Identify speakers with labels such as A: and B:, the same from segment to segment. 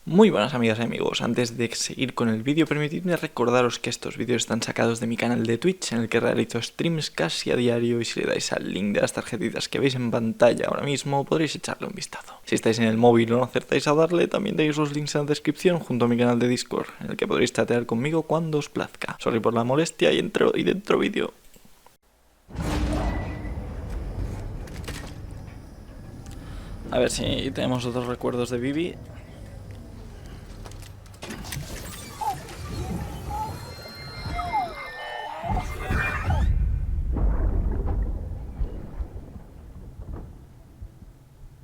A: Muy buenas amigas y amigos, antes de seguir con el vídeo permitidme recordaros que estos vídeos están sacados de mi canal de Twitch en el que realizo streams casi a diario y si le dais al link de las tarjetitas que veis en pantalla ahora mismo podréis echarle un vistazo. Si estáis en el móvil o no acertáis a darle, también tenéis los links en la descripción junto a mi canal de Discord en el que podréis chatear conmigo cuando os plazca. Sorry por la molestia y dentro vídeo. A ver si tenemos otros recuerdos de Vivi.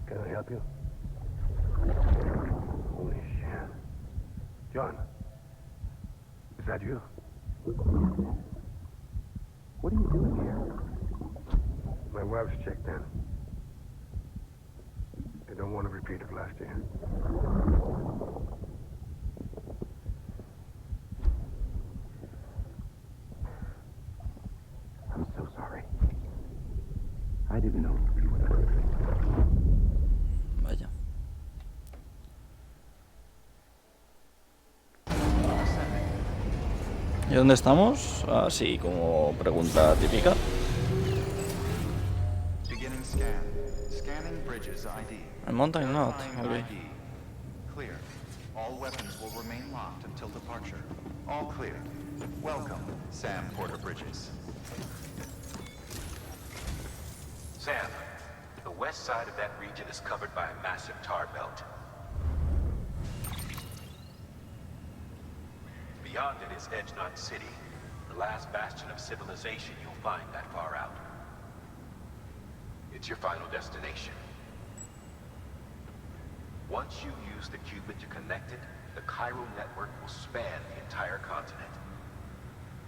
B: Can I help you? Holy shit. John, is that you? What are you doing here? My wife's checked in. I don't want a repeat of last year. I'm so sorry. I didn't know you were there.
A: Vaya. ¿Y dónde estamos? Así como pregunta típica. El Mountain Knot, ok.
C: Clear. All weapons will remain locked until departure. All clear. Welcome, Sam Porter Bridges.
D: Sam, the west side of that region is covered by a massive tar belt. Beyond it is Edge Knot City, the last bastion of civilization you'll find that far out. It's your final destination. Once you use the qubit to connect it, the chiral network will span the entire continent.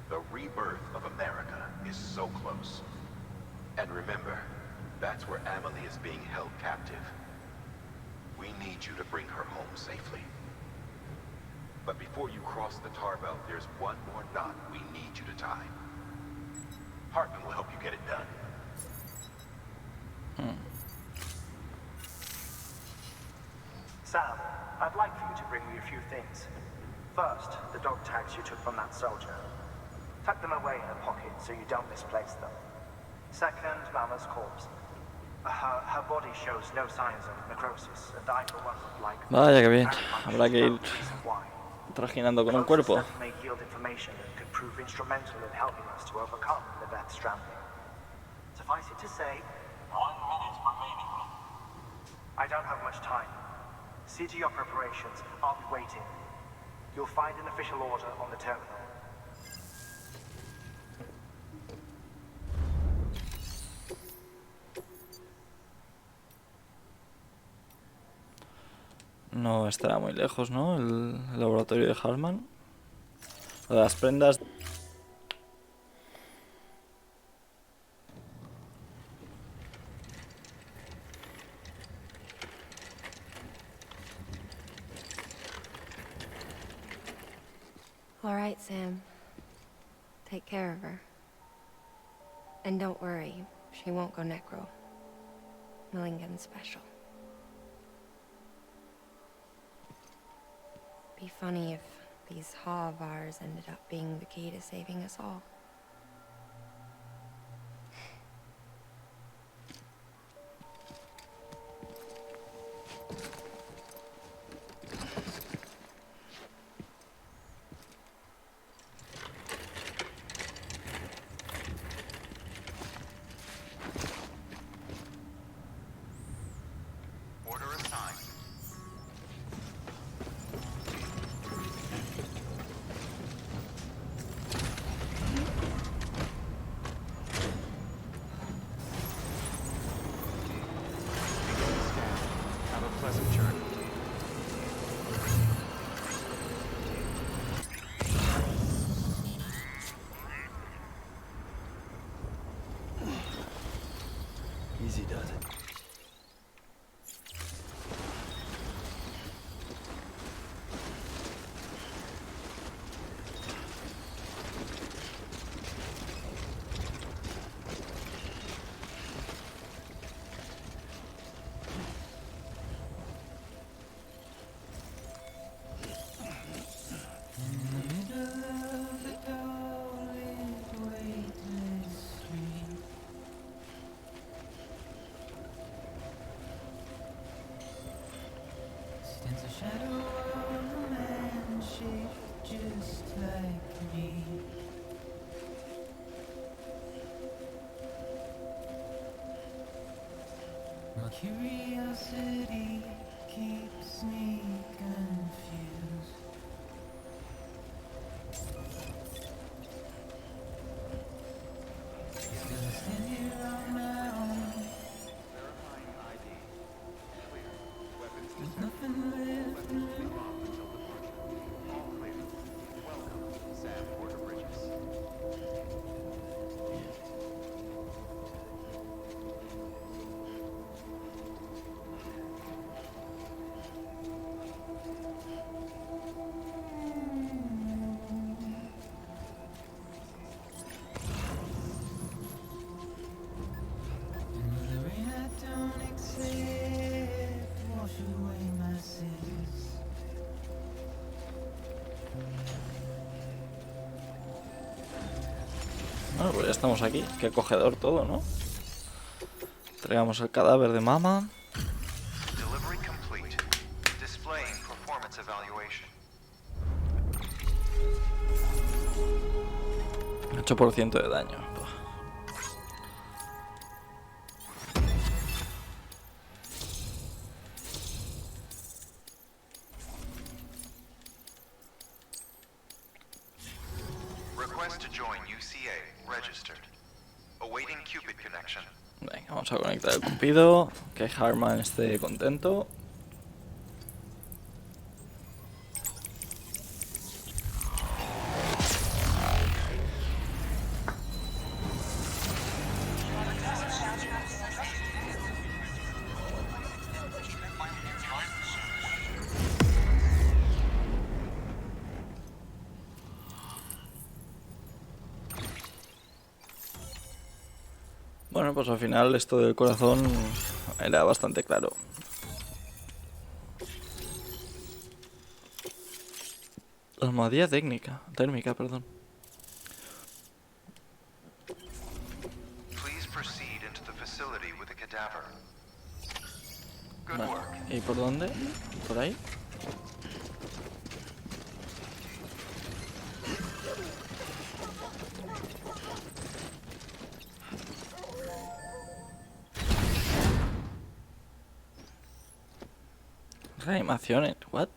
D: The rebirth of America is so close. And remember, that's where Amelie is being held captive. We need you to bring her home safely. But before you cross the tar belt, there's one more knot we need you to tie. Heartman will help you get it done.
E: Sam, I'd like for you to bring me a few things. First, the dog tags you took from that soldier. Tuck them away in a pocket so you don't misplace them. Second, Mama's corpse. Her body shows no signs of necrosis, and I for one would like...
A: Vaya que bien, habrá que ir trajinando con un cuerpo.
E: May yield information that could prove instrumental in helping us to overcome the death stranding. Suffice it to say, 1 minute remaining. I don't have much time. See to your preparations. I'll be waiting. You'll find an official order on the terminal.
A: No estará muy lejos, ¿no? El laboratorio de Heartman. Lo de las prendas.
F: All right, Sam. Take care of her. And don't worry, she won't go necro. Millington's special. Be funny if these Ha of ours ended up being the key to saving us all.
C: Order assigned.
A: Bueno, pues ya estamos aquí. Qué acogedor todo, ¿no? Traigamos el cadáver de mama.
C: Delivery complete. Displaying performance evaluation.
A: 8% de daño.
C: Request to join UCA. Registered. Awaiting Cupid connection.
A: Venga, vamos a conectar el cupido. Que Heartman esté contento. Bueno, pues al final esto del corazón era bastante claro. Almohadilla térmica, perdón.
C: Please proceed into the facility with the cadaver. Good
A: Vale.
C: work.
A: ¿Y por dónde? ¿Por ahí? Reanimaciones, what?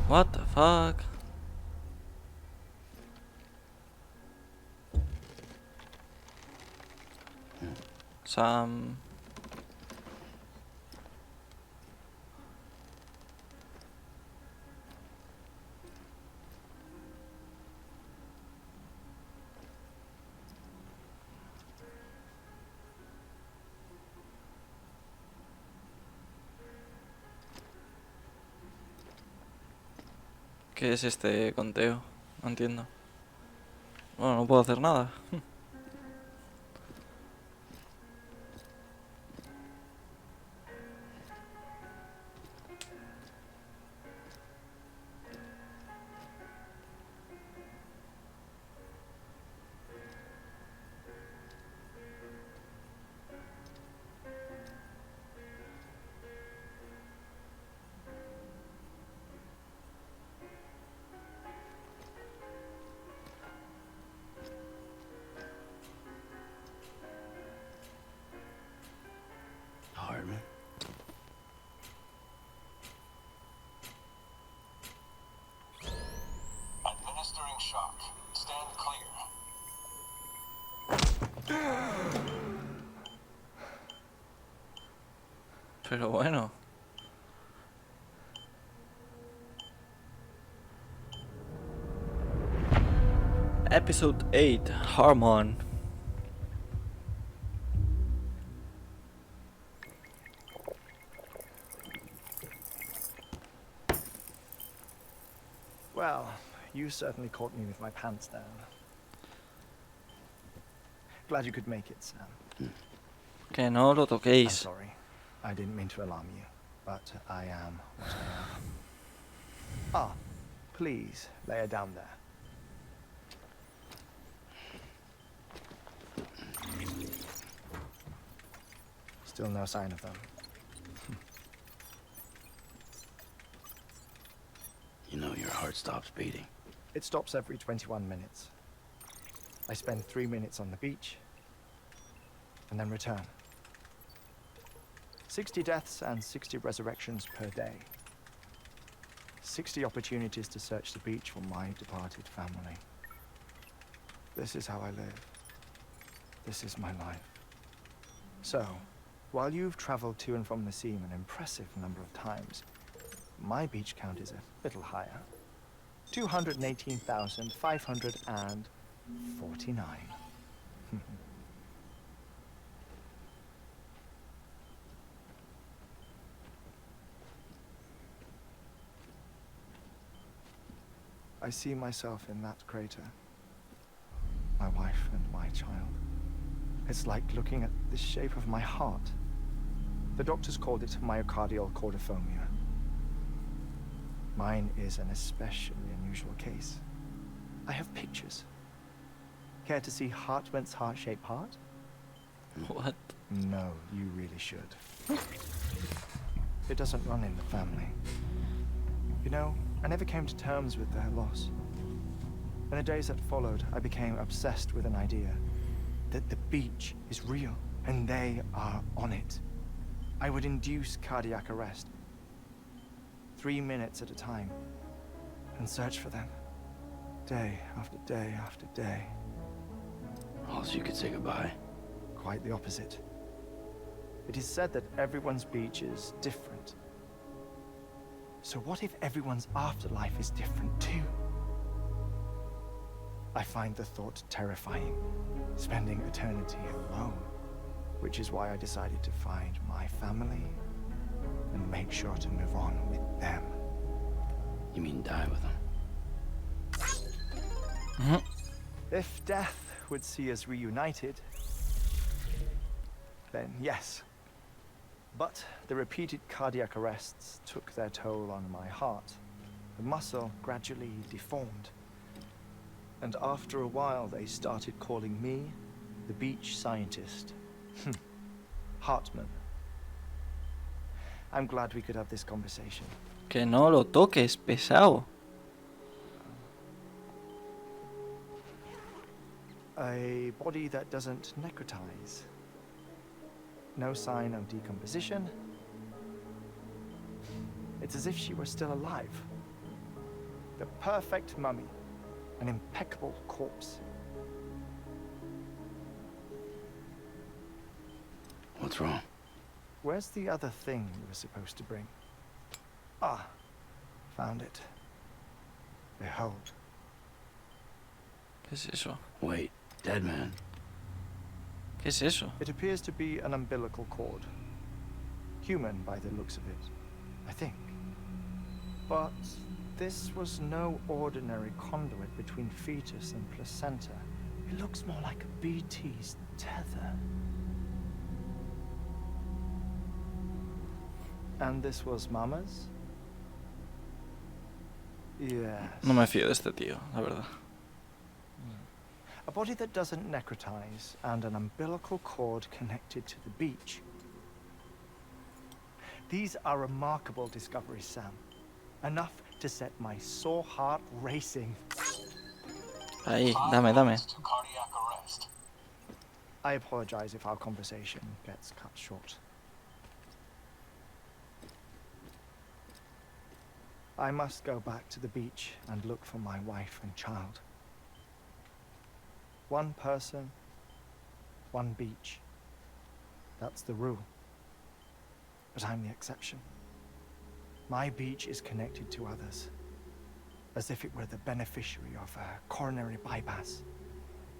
A: What the fuck? Sam. ¿Qué es este conteo? No entiendo. Bueno, no puedo hacer nada.
G: Heartman.
H: Administering shock. Stand clear.
A: Pero bueno. Episode 8, Heartman.
E: Well, you certainly caught me with my pants down. Glad you could make it, Sam.
A: Que no lo
E: I'm
A: toquéis.
E: sorry. I didn't mean to alarm you, but I am what I am. Ah, please, lay her down there. Still no sign of them.
G: You know your heart stops beating.
E: It stops every 21 minutes. I spend 3 minutes on the beach, and then return. 60 deaths and 60 resurrections per day. 60 opportunities to search the beach for my departed family. This is how I live. This is my life. So, while you've traveled to and from the sea an impressive number of times, my beach count is a little higher. 218,549. I see myself in that crater. My wife and my child. It's like looking at the shape of my heart. The doctors called it myocardial cordiformia. Mine is an especially unusual case. I have pictures. Care to see Heartman's heart-shaped heart?
A: What?
E: No, you really should. It doesn't run in the family. You know, I never came to terms with their loss. In the days that followed, I became obsessed with an idea that the beach is real and they are on it. I would induce cardiac arrest, 3 minutes at a time, and search for them, day after day after day.
G: Also, you could say goodbye.
E: Quite the opposite. It is said that everyone's beach is different. So what if everyone's afterlife is different too? I find the thought terrifying, spending eternity alone, which is why I decided to find my family and make sure to move on with them.
G: You mean die with them?
E: If death would see us reunited, then yes. But the repeated cardiac arrests took their toll on my heart. The muscle gradually deformed. And after a while, they started calling me the beach scientist. Heartman. I'm glad we could have this conversation.
A: Que no lo toques, pesado.
E: A body that doesn't necrotize. No sign of decomposition. It's as if she were still alive. The perfect mummy. An impeccable corpse.
G: What's wrong?
E: Where's the other thing you were supposed to bring? Ah, found it. Behold.
A: ¿Qué es eso?
G: Wait, dead man.
A: ¿Qué es eso?
E: It appears to be an umbilical cord. Human by the looks of it, I think. But this was no ordinary conduit between fetus and placenta. It looks more like a BT's tether. And this was Mama's? Yes.
A: No me fío de este tío, la verdad.
E: A body that doesn't necrotize and an umbilical cord connected to the beach. These are remarkable discoveries, Sam. Enough to set my sore heart racing.
A: Ahí,
H: 5
A: dame.
H: minutes to cardiac arrest.
E: I apologize if our conversation gets cut short. I must go back to the beach and look for my wife and child. One person, one beach. That's the rule. But I'm the exception. My beach is connected to others, as if it were the beneficiary of a coronary bypass.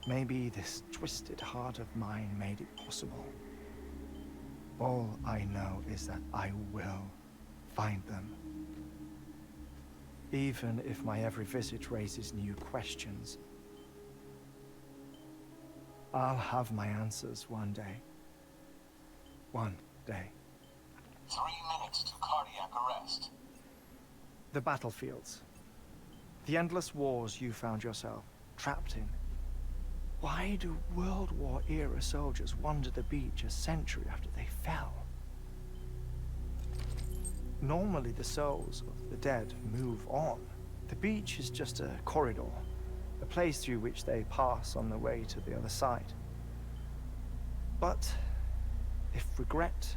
E: Maybe this twisted heart of mine made it possible. All I know is that I will find them. Even if my every visit raises new questions, I'll have my answers one day. One day.
H: 3 minutes to cardiac arrest.
E: The battlefields. The endless wars you found yourself trapped in. Why do World War era soldiers wander the beach a century after they fell? Normally the souls of the dead move on. The beach is just a corridor, a place through which they pass on the way to the other side. But if regret,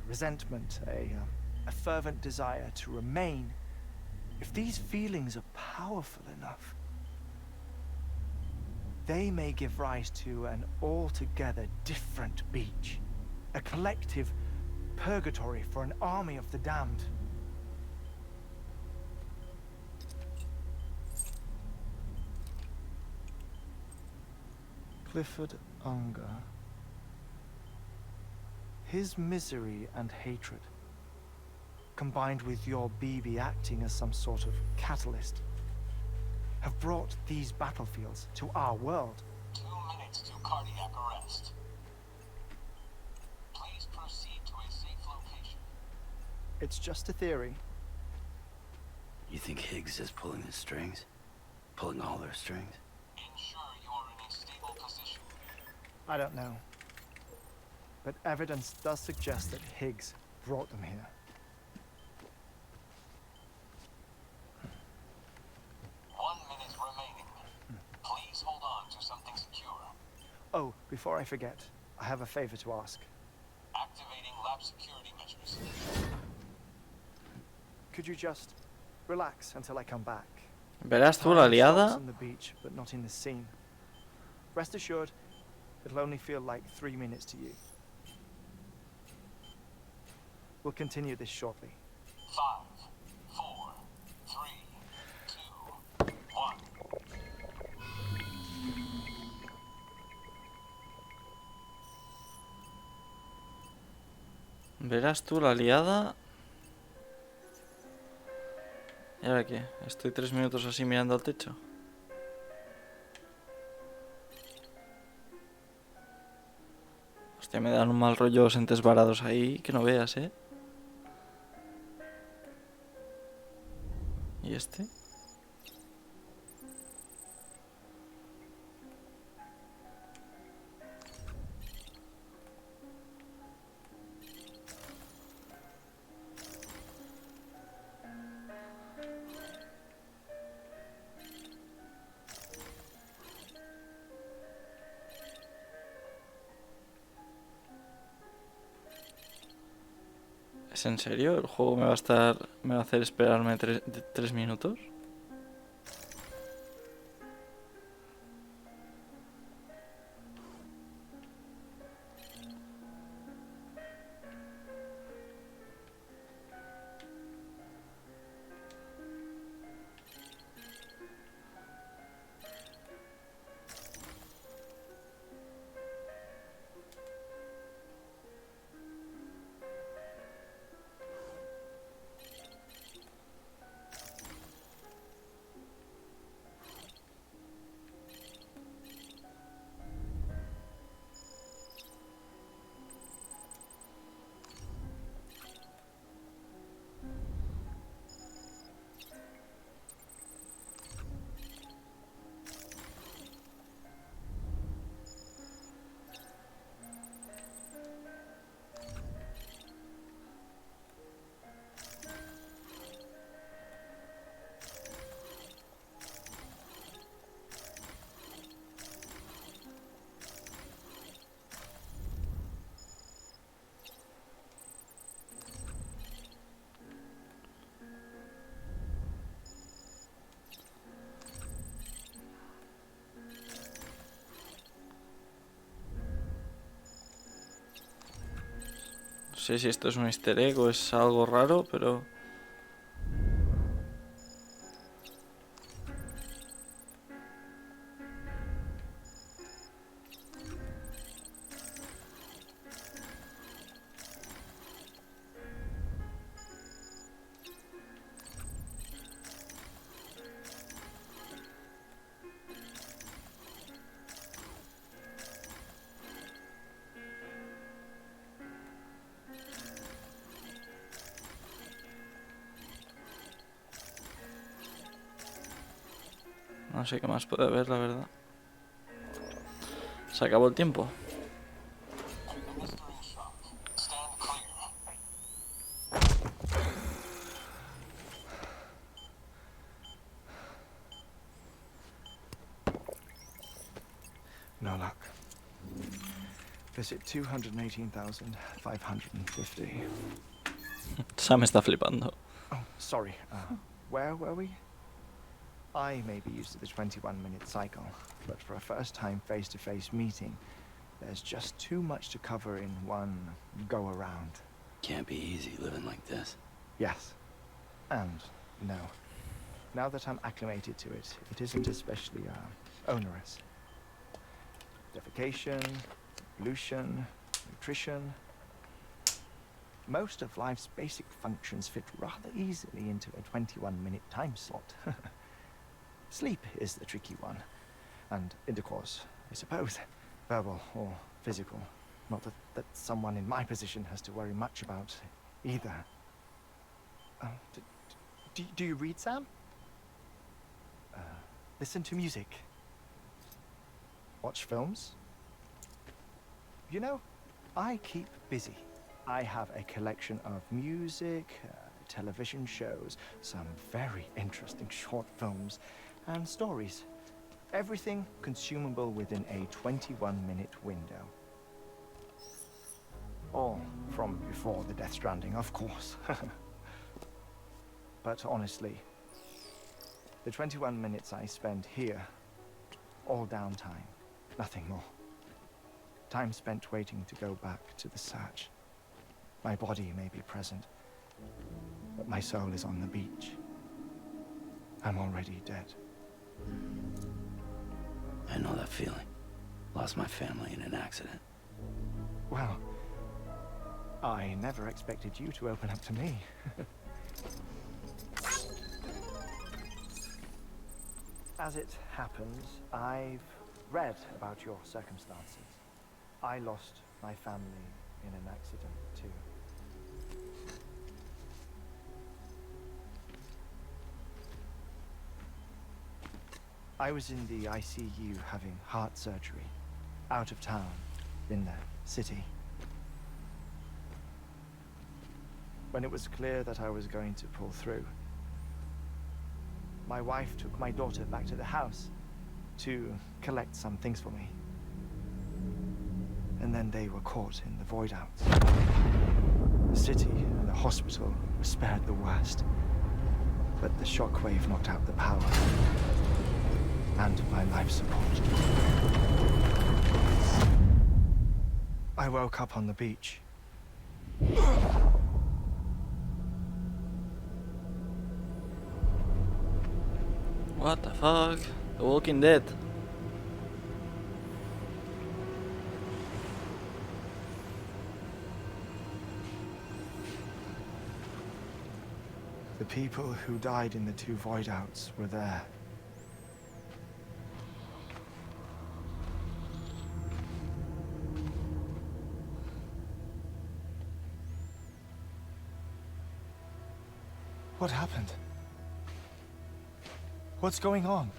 E: resentment, a fervent desire to remain, if these feelings are powerful enough, they may give rise to an altogether different beach, a collective purgatory for an army of the damned. Clifford Unger. His misery and hatred, combined with your BB acting as some sort of catalyst, have brought these battlefields to our world.
H: 2 minutes to cardiac arrest. Please proceed to a safe location.
E: It's just a theory.
G: You think Higgs is pulling the strings? pulling all their strings?
H: Ensure you are in a stable position.
E: I don't know. But evidence does suggest that Higgs brought them here.
H: One minute remaining. Please hold on to something secure.
E: Oh, before I forget, I have a favor to ask.
H: Activating lab security measures.
E: Could you just relax until I come back?
A: Verás tú la
E: Time
A: liada.
E: stops on the beach, but not in the scene. Rest assured, it'll only feel like 3 minutes to you. We'll continue this shortly.
H: 5, 4, 3, 2, 1.
A: Verás tú la liada. ¿Y ahora qué? Estoy 3 minutos así mirando al techo. Hostia, me dan un mal rollo los entes varados ahí, que no veas, ¿eh? ¿Y este? ¿Es en serio? ¿El juego me va a hacer esperarme 3 minutos? No sé si esto es un easter egg o es algo raro, pero... No sé qué más puede haber, la verdad. Se acabó el tiempo.
H: Mystery shop. Stand clear.
E: No luck. Visit 218,550.
A: Sam está flipando.
E: Oh, sorry. Where were we? I may be used to the 21-minute cycle, but for a first-time face-to-face meeting, there's just too much to cover in one go-around.
G: Can't be easy living like this.
E: Yes. And no. Now that I'm acclimated to it, it isn't especially onerous. Defecation, pollution, nutrition. Most of life's basic functions fit rather easily into a 21-minute time slot. Sleep is the tricky one. And intercourse, I suppose. Verbal or physical. Not that someone in my position has to worry much about either. Do you read, Sam? listen to music, watch films. You know, I keep busy. I have a collection of music, television shows, some very interesting short films, and stories. Everything consumable within a 21-minute window. All from before the Death Stranding, of course. But honestly, the 21 minutes I spend here, all downtime, nothing more. Time spent waiting to go back to the search. My body may be present, but my soul is on the beach. I'm already dead.
G: I know that feeling. Lost my family in an accident.
E: Well, I never expected you to open up to me. As it happens, I've read about your circumstances. I lost my family in an accident, too. I was in the ICU having heart surgery, out of town, in the city. When it was clear that I was going to pull through, my wife took my daughter back to the house to collect some things for me. And then they were caught in the void outs. The city and the hospital were spared the worst, but the shockwave knocked out the power and my life support. I woke up on the beach.
A: What the fuck? The Walking Dead.
E: The people who died in the two void outs were there. What happened? What's going on?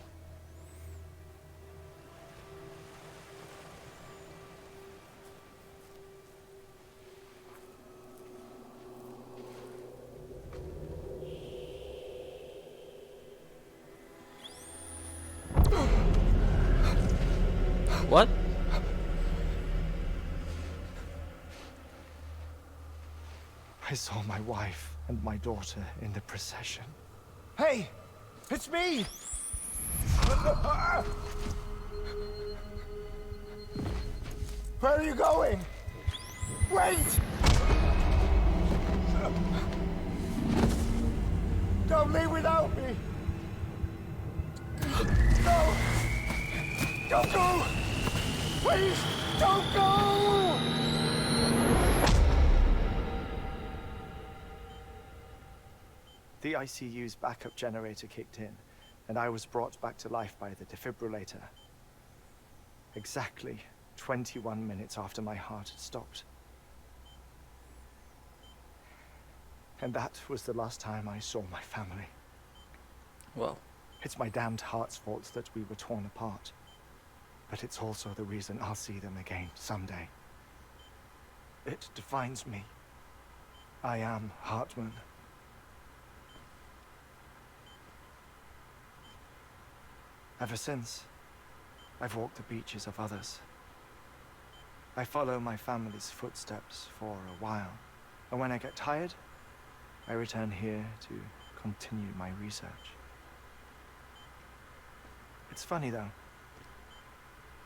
A: What?
E: I saw my wife and my daughter in the procession. Hey! It's me! Where are you going? Wait! Don't leave without me! No! Don't go! Please, don't go! The ICU's backup generator kicked in, and I was brought back to life by the defibrillator. Exactly 21 minutes after my heart had stopped. And that was the last time I saw my family.
A: Well,
E: It's my damned heart's fault that we were torn apart. But it's also the reason I'll see them again someday. It defines me. I am Heartman. Ever since, I've walked the beaches of others. I follow my family's footsteps for a while, and when I get tired, I return here to continue my research. It's funny though.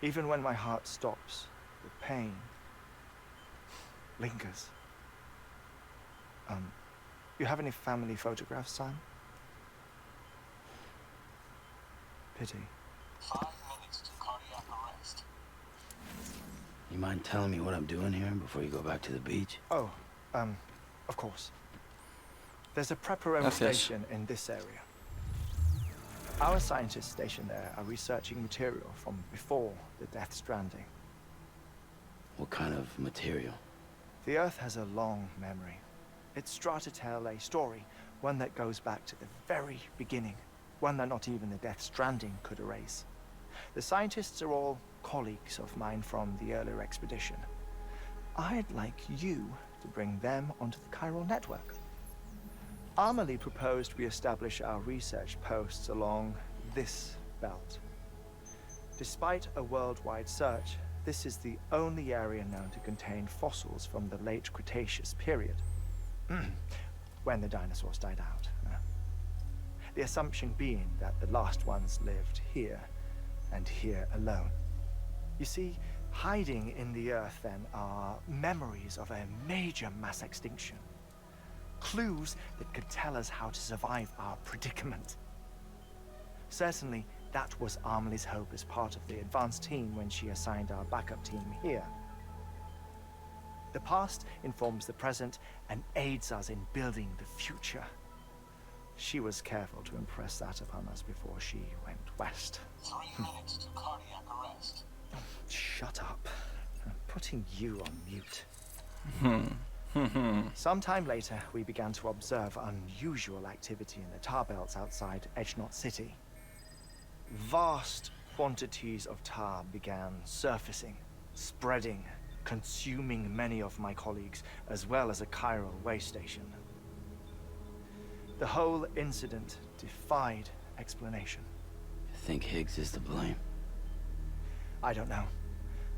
E: Even when my heart stops, the pain lingers. You have any family photographs, Sam? Pity.
H: 5 minutes to cardiac arrest.
G: You mind telling me what I'm doing here before you go back to the beach?
E: Oh, of course. There's a prepper
A: Gracias.
E: station in this area. Our scientists stationed there are researching material from before the Death Stranding.
G: What kind of material?
E: The Earth has a long memory. It's trying to tell a story, one that goes back to the very beginning. One that not even the Death Stranding could erase. The scientists are all colleagues of mine from the earlier expedition. I'd like you to bring them onto the chiral network. Amelie proposed we establish our research posts along this belt. Despite a worldwide search, this is the only area known to contain fossils from the late Cretaceous period, when the dinosaurs died out. The assumption being that the last ones lived here, and here alone. You see, hiding in the earth then are memories of a major mass extinction. Clues that could tell us how to survive our predicament. Certainly, that was Amelie's hope as part of the advanced team when she assigned our backup team here. The past informs the present and aids us in building the future. She was careful to impress that upon us before she went west.
H: 3 minutes to cardiac arrest.
E: Shut up. I'm putting you on mute. Sometime later, we began to observe unusual activity in the tar belts outside Edgenot City. Vast quantities of tar began surfacing, spreading, consuming many of my colleagues, as well as a chiral way station. The whole incident defied explanation.
G: I think Higgs is to blame.
E: I don't know,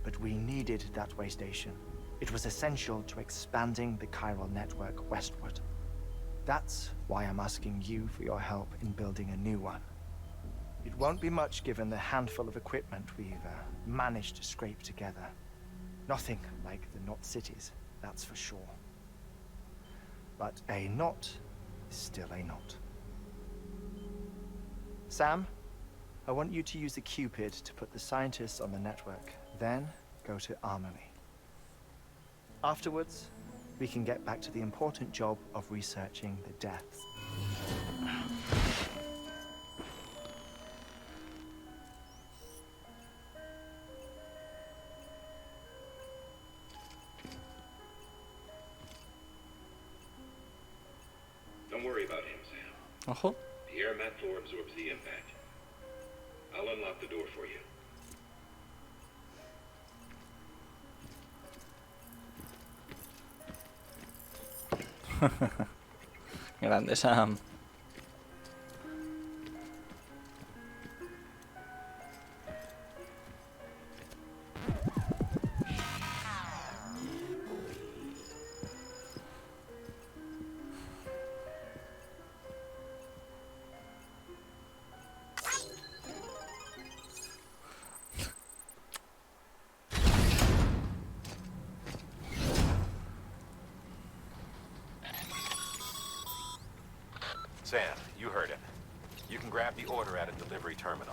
E: but we needed that way station. It was essential to expanding the chiral network westward. That's why I'm asking you for your help in building a new one. It won't be much given the handful of equipment we've managed to scrape together. Nothing like the knot cities, that's for sure. But a knot is still a knot. Sam, I want you to use the Cupid to put the scientists on the network, then go to Amelie. Afterwards, we can get back to the important job of researching the deaths.
I: Don't worry about him, Sam.
A: Ojo.
I: The air mat floor absorbs the impact. I'll unlock the door for you.
A: Grande Sam.
D: Sam, you heard it. You can grab the order at a delivery terminal.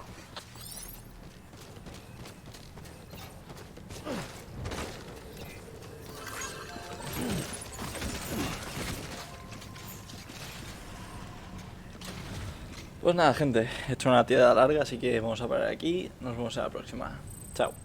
A: Pues nada, gente, he hecho una tirada larga, así que vamos a parar aquí. Nos vemos en la próxima. Chao.